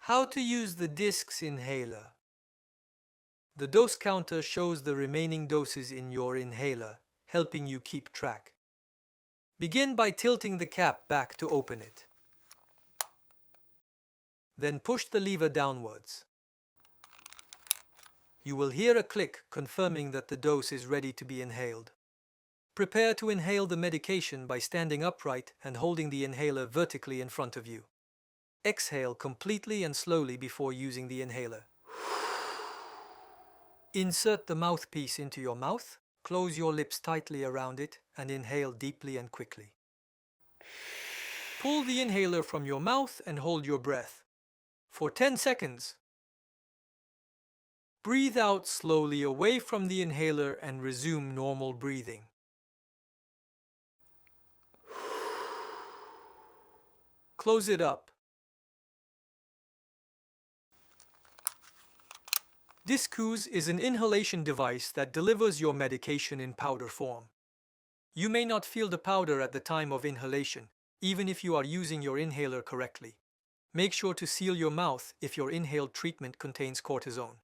How to use the Diskus inhaler. The dose counter shows the remaining doses in your inhaler, helping you keep track. Begin by tilting the cap back to open it. Then push the lever downwards. You will hear a click confirming that the dose is ready to be inhaled. Prepare to inhale the medication by standing upright and holding the inhaler vertically in front of you. Exhale completely and slowly before using the inhaler. Insert the mouthpiece into your mouth, close your lips tightly around it, and inhale deeply and quickly. Pull the inhaler from your mouth and hold your breath for 10 seconds. Breathe out slowly away from the inhaler and resume normal breathing. Close it up. Diskus is an inhalation device that delivers your medication in powder form. You may not feel the powder at the time of inhalation, even if you are using your inhaler correctly. Make sure to seal your mouth if your inhaled treatment contains cortisone.